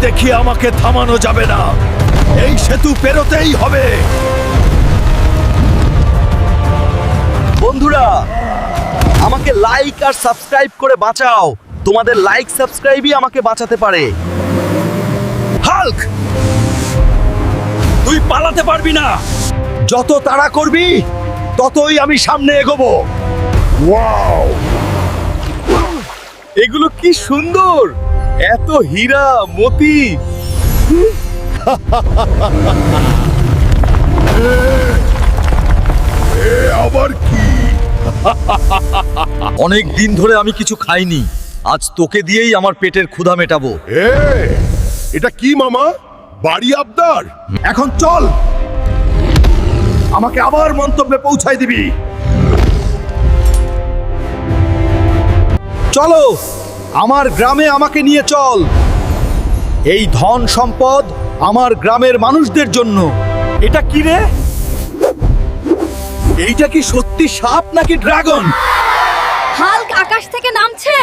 দেখিয়ে আমাকে থামানো যাবে না। এই সেতু পেরোতেই হবে। বন্ধুরা, আমাকে লাইক আর সাবস্ক্রাইব করে বাঁচাও। তোমাদের লাইক সাবস্ক্রাইবই আমাকে বাঁচাতে পারে। হাল্ক, তুই পালাতে পারবি না। যত তাড়া করবি ততই আমি সামনে এগোবো। ওয়াও, এগুলো কি সুন্দর! এত হীরা মতি। আবার কি? অনেক দিন ধরে আমি কিছু খাইনি, আজ তোকে দিয়েই আমার পেটের ক্ষুধা মেটাবো। এটা কি মামা? বাড়ি আবদার? এখন চল, আমাকে আবার মন্তব্যে পৌঁছাই দিবি। চলো, আমার গ্রামে আমাকে নিয়ে চল। এই ধন সম্পদ আমার গ্রামের মানুষদের জন্য। এটা কি রে? এইটা কি সত্যি সাপ নাকি ড্রাগন? হাল্ক আকাশ থেকে নামছে।